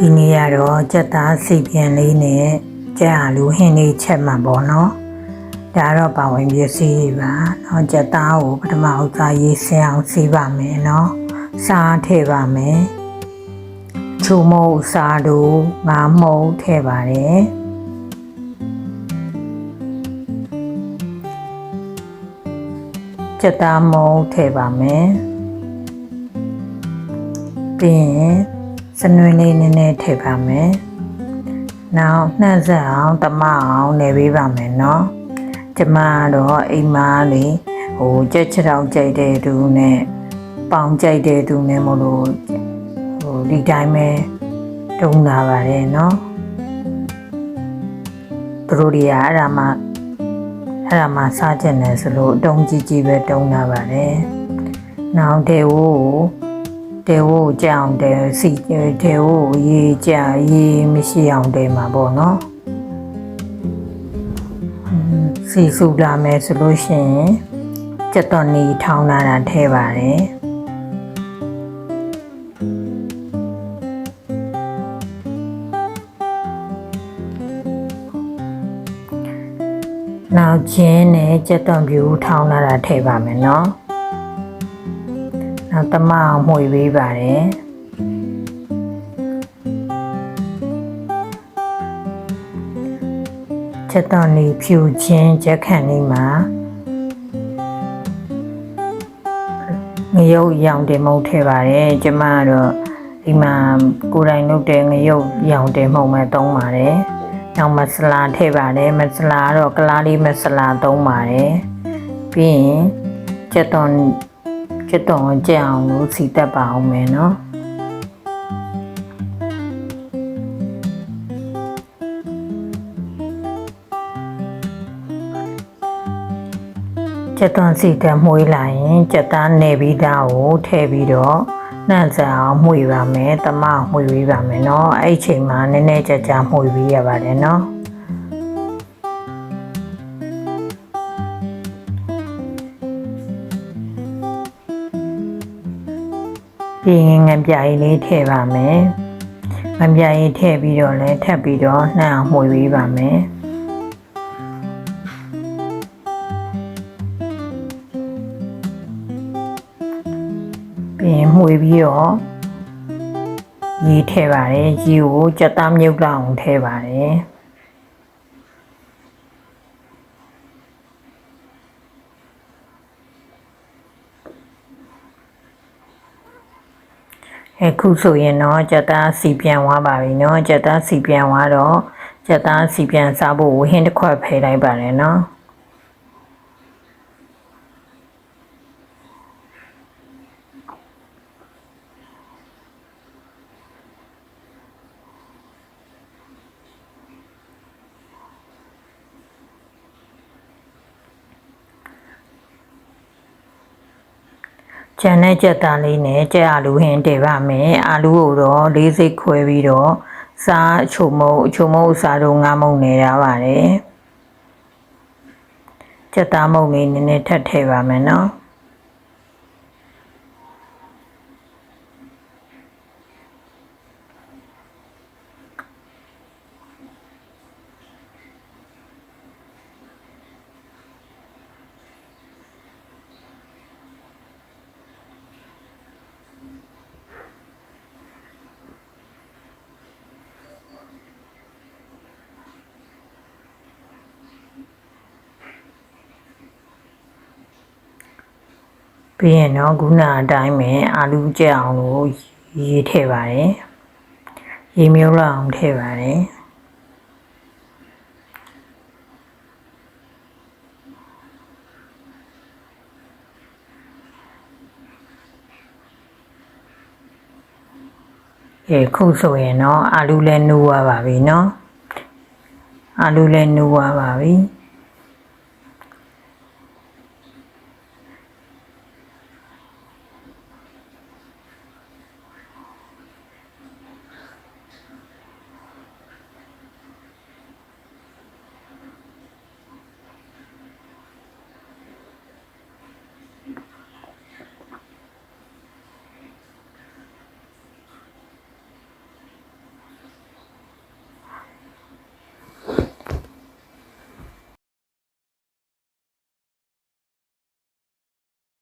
ဒီနေ့ကတော့ကြက်သားစီပြန်လေးနဲ့ကြက်အာလူဟင်းလေးချက်မှာပေါ့နော်ဒါတော့ပါဝင်ပစ္စည်းတွေပါเนาะကြက်သားကိုပထမဥစားရေးဆင်းအောင်စီးပါမယ်เนาะစားထည့်ပါမယ်ချိုမုတ်စားတို့ငါးမုတ်ထည့်ပါတယ်ကြက်သားမုတ်ထည့်ပါမယ်ပြီးရင်စနွေးလေးနည်းနည်းထည့်ပါမယ်။နောက်နှံ့ဆက်အောင်တမအောင်နေပေးပါမယ်နော်။ကျမတော့အိမ်မားလေးကြက်ချတောင်ကြိုက်တဲ့သူနဲ့ပေါင်ကြိုက်တဲ့သူနဲ့မလို့ဒီတိုင်းပဲတုံးလာပါတယ်နော်။သူတို့တွေကအဲ့ဒါမှစားချက်နေဆိုလို့တုံးကြီးပဲတုံးလာပါတယ်။နောက်တဲဝကြောင်တဲစီတဲဝရေကြရေမရှိအောင်တဲမှာပေါ့နော်စီစုလာမယ်ဆိုလို့ရှိရင်ကြက်တော်နီထောင်းလာတာထဲပါတယ်နောက်ချင်းနဲ့ကြက်တော်ပြူထောင်းလာတာထဲပါမယ်နော်နောက်တမအောင်မှွေပေးပါတယ်ချက်တော်နေဖြူချင်းချက်ခန့်လေးမှာငရုတ်ရောင်တင်မုတ်ထည့်ပါတယ်ကျမကတော့ဒီမှာကိုယ်တိုင်လုပ်တဲ့ငရုတ်ရောင်တင်မုတ်မဲ့သုံးပါတယ်နောက်မဆလာထည့်ပါတယ်မဆလာတော့ကလားလေးမဆလာသုံးပါတယ်ပြီးရင်ချက်တော်ကြက်အောင်လို့စီတက်ပါအောင်မယ်နော်ကြက်သွန်စီတက်မှုေးလာရင်ကြက်သားနယ်ပြီးသားကိုထည့်ပြီးတော့နှံ့စအောင်မှုေးပါမယ်တမမှုေးပေးပါမယ်နော်အဲ့အချိန်မှာနည်းနည်းကြာမှုေးပေးရပါတယ်နော်ပြီးရင်ငပြားလေးထည့်ပါမယ်ငပြားလေးထည့်ပြီးတော့လည်းထပ်ပြီးတော့နှံ့အောင်မှုေးပေးပါမယ်ပြီးရင်မှုေးပြီးတော့ရေထည့်ပါတယ်ရေကိုကြက်သားမြုပ်လောက်အောင်ထည့်ပါတယ်အခုဆိုရင်တော့ကြက်သားစီပြန်သွားပါပြီเนาะကြက်သားစီပြန်သွားတော့ကြက်သားစီပြန်စားဖို့ဟင်းတစ်ခွက်ဖယ်လိုက်ပါတယ်เนาะကျန်တဲ့ကြက်သားလေးနဲ့ကြက်အာလူဟင်းတည်ပါမယ်အာလူကိုတော့လေးစိတ်ခွဲပြီးတော့စားအချိုမုတ်စားတော့ငါးမုတ်နေရပါတယ်ကြက်သားမုတ်လေးနည်းနည်းထပ်ထည့်ပါမယ်နော်ပြီးရင်တော့ခုနအတိုင်းပဲအာလူကြက်အောင်လို့ရေထည့်ပါတယ်ရေမြုပ်လောက်အောင်ထည့်ပါတယ်ခုဆိုရင်တော့အာလူလည်းနှိုးသွားပါပြီเนาะအာလူလည်းနှိုးသွားပါပြီ